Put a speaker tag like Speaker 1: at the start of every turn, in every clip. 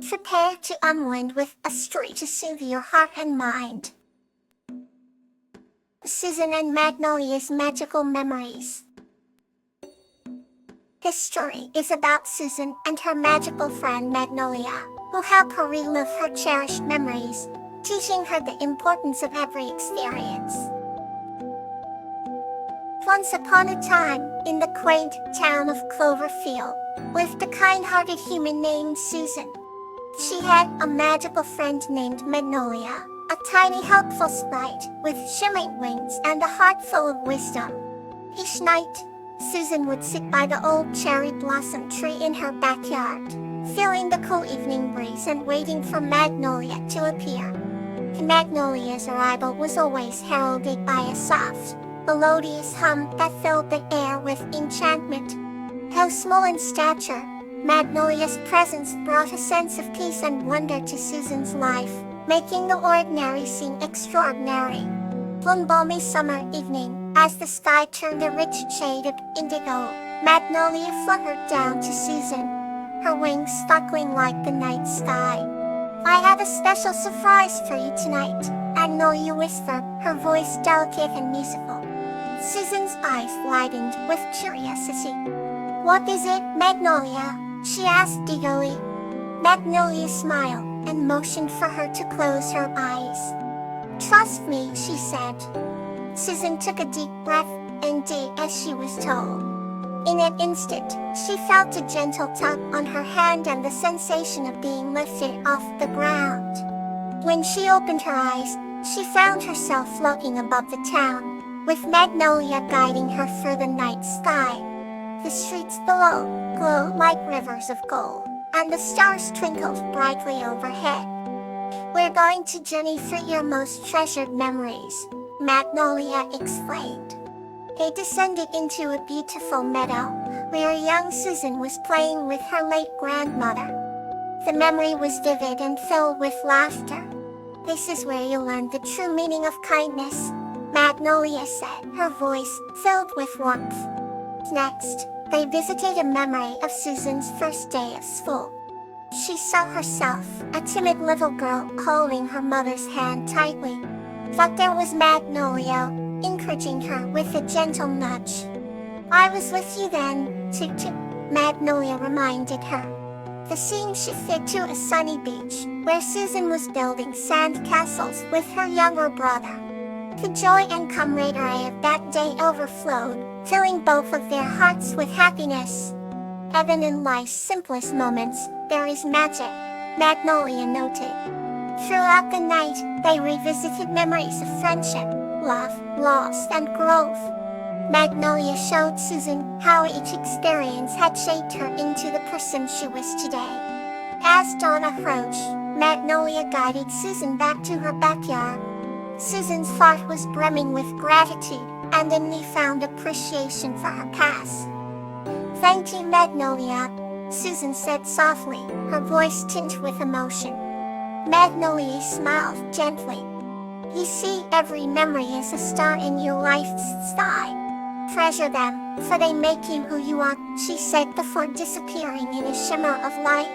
Speaker 1: Prepare to unwind with a story to soothe your heart and mind. Susan and Magnolia's Magical Memories. This story is about Susan and her magical friend Magnolia, who help her relive her cherished memories, teaching her the importance of every experience. Once upon a time, in the quaint town of Cloverfield, lived a kind-hearted human named Susan. She had a magical friend named Magnolia, a tiny helpful sprite with shimmering wings and a heart full of wisdom. Each night, Susan would sit by the old cherry blossom tree in her backyard, feeling the cool evening breeze and waiting for Magnolia to appear. Magnolia's arrival was always heralded by a soft, melodious hum that filled the air with enchantment. Though small in stature, Magnolia's presence brought a sense of peace and wonder to Susan's life, making the ordinary seem extraordinary. One balmy summer evening, as the sky turned a rich shade of indigo, Magnolia fluttered down to Susan, her wings sparkling like the night sky. "I have a special surprise for you tonight," Magnolia whispered, her voice delicate and musical. Susan's eyes widened with curiosity. "What is it, Magnolia?" she asked eagerly. Magnolia smiled and motioned for her to close her eyes. "Trust me," she said. Susan took a deep breath and did as she was told. In an instant, she felt a gentle tug on her hand and the sensation of being lifted off the ground. When she opened her eyes, she found herself floating above the town, with Magnolia guiding her through the night sky. The streets below glowed like rivers of gold, and the stars twinkled brightly overhead. "We're going to journey through your most treasured memories," Magnolia explained. They descended into a beautiful meadow, where young Susan was playing with her late grandmother. The memory was vivid and filled with laughter. "This is where you learn the true meaning of kindness," Magnolia said, her voice filled with warmth. Next, they visited a memory of Susan's first day of school. She saw herself, a timid little girl, holding her mother's hand tightly. But there was Magnolia, encouraging her with a gentle nudge. "I was with you then, too," Magnolia reminded her. The scene shifted to a sunny beach, where Susan was building sand castles with her younger brother. The joy and camaraderie of that day overflowed, filling both of their hearts with happiness. "Even in life's simplest moments, there is magic," Magnolia noted. Throughout the night, they revisited memories of friendship, love, loss, and growth. Magnolia showed Susan how each experience had shaped her into the person she was today. As dawn approached, Magnolia guided Susan back to her backyard. Susan's heart was brimming with gratitude and a newfound appreciation for her past. "Thank you, Magnolia," Susan said softly, her voice tinged with emotion. Magnolia smiled gently. "You see, every memory is a star in your life's sky. Treasure them, for they make you who you are," she said before disappearing in a shimmer of light.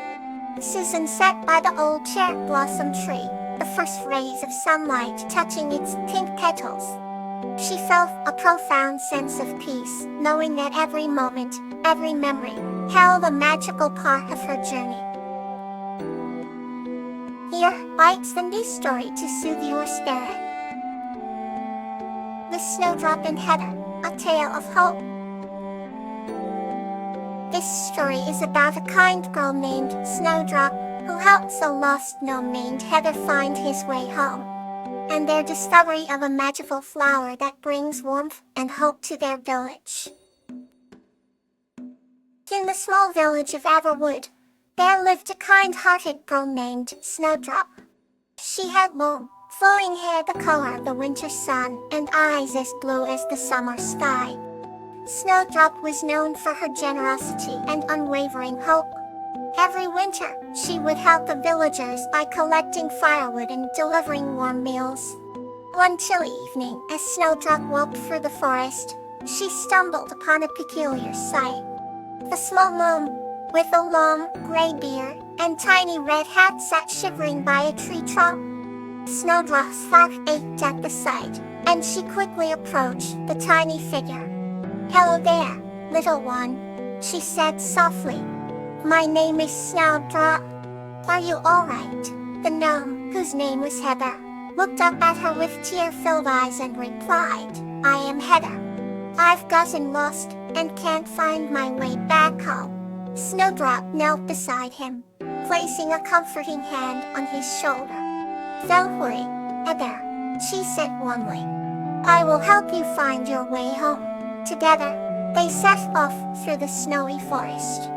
Speaker 1: Susan sat by the old cherry blossom tree, the first rays of sunlight touching its pink petals. She felt a profound sense of peace, knowing that every moment, every memory, held a magical part of her journey. Here bites the new story to soothe your spirit. The Snowdrop and Heather, a tale of hope. This story is about a kind girl named Snowdrop, who helps a lost gnome named Heather find his way home, and their discovery of a magical flower that brings warmth and hope to their village. In the small village of Everwood, there lived a kind-hearted girl named Snowdrop. She had long, flowing hair the color of the winter sun and eyes as blue as the summer sky. Snowdrop was known for her generosity and unwavering hope. Every winter, she would help the villagers by collecting firewood and delivering warm meals. One chilly evening, as Snowdrop walked through the forest, she stumbled upon a peculiar sight. A small gnome, with a long, gray beard, and Tiny Red Hat sat shivering by a tree trunk. Snowdrop's heart ached at the sight, and she quickly approached the tiny figure. "Hello there, little one," she said softly. "My name is Snowdrop. Are you all right?" The gnome, whose name was Heather, looked up at her with tear-filled eyes and replied, "I am Heather. I've gotten lost and can't find my way back home." Snowdrop knelt beside him, placing a comforting hand on his shoulder. "Don't worry, Heather," she said warmly. "I will help you find your way home." Together, they set off through the snowy forest.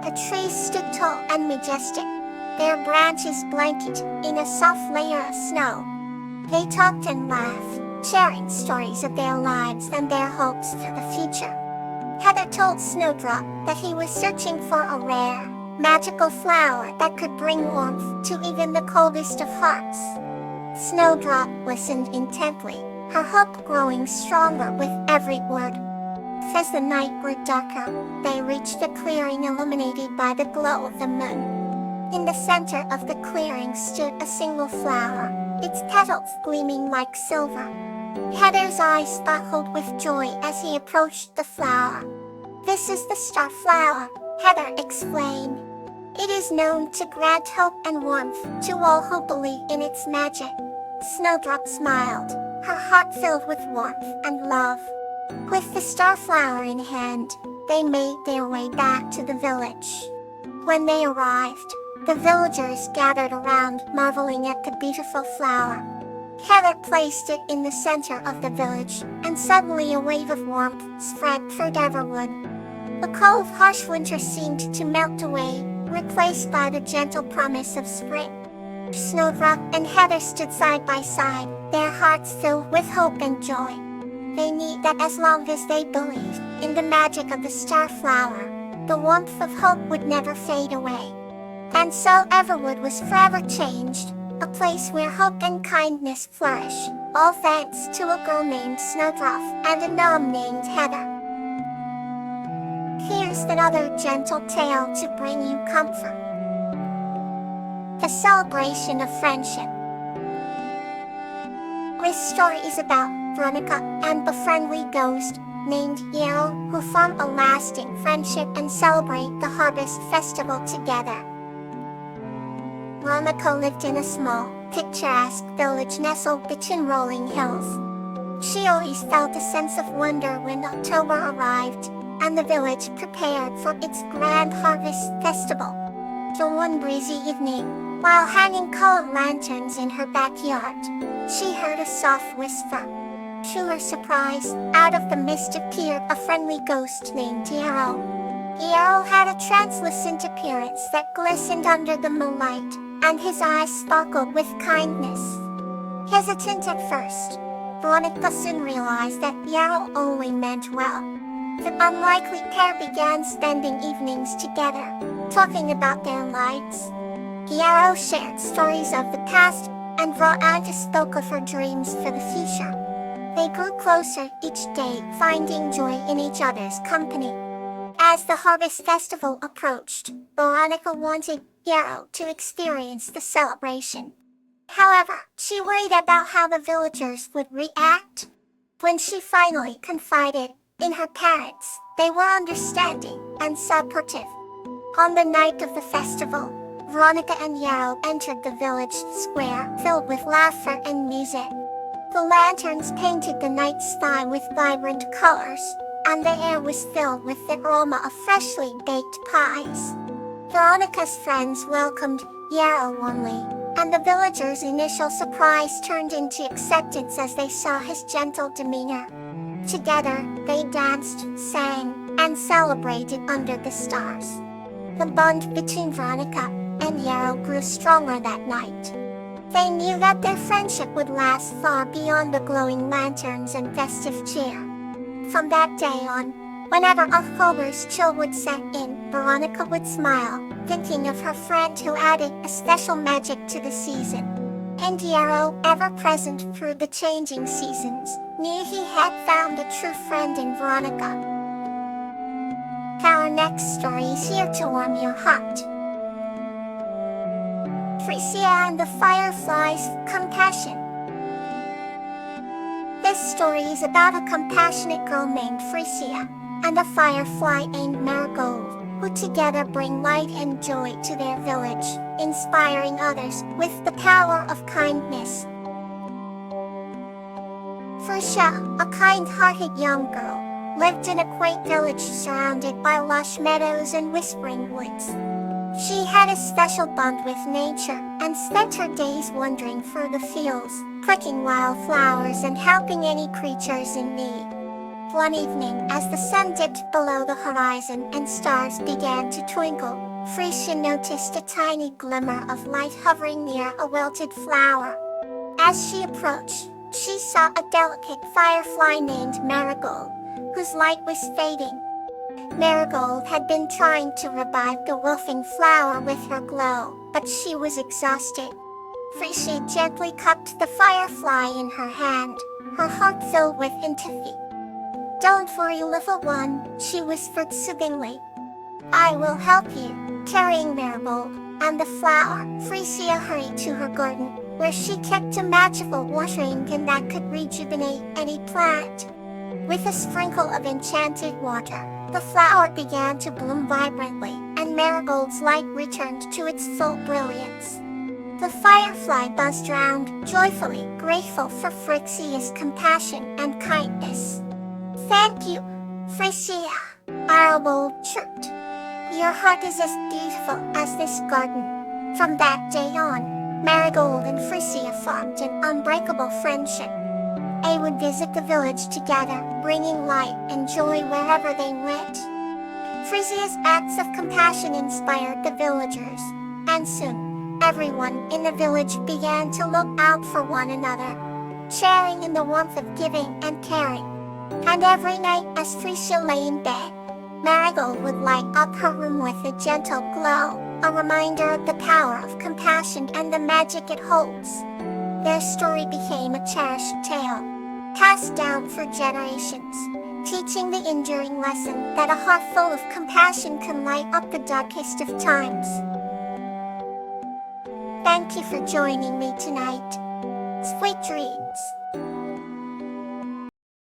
Speaker 1: The trees stood tall and majestic, their branches blanketed in a soft layer of snow. They talked and laughed, sharing stories of their lives and their hopes for the future. Heather told Snowdrop that he was searching for a rare, magical flower that could bring warmth to even the coldest of hearts. Snowdrop listened intently, her hope growing stronger with every word. As the night grew darker, they reached a clearing illuminated by the glow of the moon. In the center of the clearing stood a single flower, its petals gleaming like silver. Heather's eyes sparkled with joy as he approached the flower. "This is the star flower," Heather explained. "It is known to grant hope and warmth to all who believe in its magic." Snowdrop smiled, her heart filled with warmth and love. With the star flower in hand, they made their way back to the village. When they arrived, the villagers gathered around, marveling at the beautiful flower. Heather placed it in the center of the village, and suddenly a wave of warmth spread through Everwood. The cold, harsh winter seemed to melt away, replaced by the gentle promise of spring. Snowdrop and Heather stood side by side, their hearts filled with hope and joy. They knew that as long as they believed in the magic of the star flower, the warmth of hope would never fade away. And so Everwood was forever changed, a place where hope and kindness flourish, all thanks to a girl named Snowdrop and a gnome named Heather. Here's another gentle tale to bring you comfort. The celebration of friendship. This story is about Veronica and the friendly ghost named Yarrow, who form a lasting friendship and celebrate the harvest festival together. Veronica lived in a small, picturesque village nestled between rolling hills. She always felt a sense of wonder when October arrived, and the village prepared for its grand harvest festival. So one breezy evening, while hanging colored lanterns in her backyard, she heard a soft whisper. To her surprise, out of the mist appeared a friendly ghost named Yarrow. Yarrow had a translucent appearance that glistened under the moonlight, and his eyes sparkled with kindness. Hesitant at first, Veronica soon realized that Yarrow only meant well. The unlikely pair began spending evenings together, talking about their lives. Yarrow shared stories of the past, and Veronica spoke of her dreams for the future. They grew closer each day, finding joy in each other's company. As the harvest festival approached, Veronica wanted Yarrow to experience the celebration. However, she worried about how the villagers would react. When she finally confided in her parents, they were understanding and supportive. On the night of the festival, Veronica and Yarrow entered the village square, filled with laughter and music. The lanterns painted the night sky with vibrant colors, and the air was filled with the aroma of freshly baked pies. Veronica's friends welcomed Yarrow warmly, and the villagers' initial surprise turned into acceptance as they saw his gentle demeanor. Together, they danced, sang, and celebrated under the stars. The bond between Veronica and Yarrow grew stronger that night. They knew that their friendship would last far beyond the glowing lanterns and festive cheer. From that day on, whenever October's chill would set in, Veronica would smile, thinking of her friend who added a special magic to the season. And Yarrow, ever present through the changing seasons, knew he had found a true friend in Veronica. Our next story is here to warm your heart. Frisia and the Firefly's Compassion. This story is about a compassionate girl named Frisia and a firefly named Marigold, who together bring light and joy to their village, inspiring others with the power of kindness. Frisia, a kind-hearted young girl, lived in a quaint village surrounded by lush meadows and whispering woods. She had a special bond with nature and spent her days wandering through the fields, plucking wildflowers and helping any creatures in need. One evening, as the sun dipped below the horizon and stars began to twinkle, Frisia noticed a tiny glimmer of light hovering near a wilted flower. As she approached, she saw a delicate firefly named Marigold, whose light was fading. Marigold had been trying to revive the wilting flower with her glow, but she was exhausted. Frisia gently cupped the firefly in her hand, her heart filled with empathy. "Don't worry, little one," she whispered soothingly. "I will help you." Carrying Marigold and the flower, Frisia hurried to her garden, where she kept a magical watering can that could rejuvenate any plant. With a sprinkle of enchanted water, the flower began to bloom vibrantly, and Marigold's light returned to its full brilliance. The firefly buzzed round, joyfully grateful for Frisia's compassion and kindness. "Thank you, Frisia," Marigold chirped. "Your heart is as beautiful as this garden." From that day on, Marigold and Frisia formed an unbreakable friendship. They would visit the village together, bringing light and joy wherever they went. Frisia's acts of compassion inspired the villagers, and soon, everyone in the village began to look out for one another, sharing in the warmth of giving and caring. And every night as Frisia lay in bed, Marigold would light up her room with a gentle glow, a reminder of the power of compassion and the magic it holds. Their story became a cherished tale, passed down for generations, teaching the enduring lesson that a heart full of compassion can light up the darkest of times. Thank you for joining me tonight. Sweet dreams.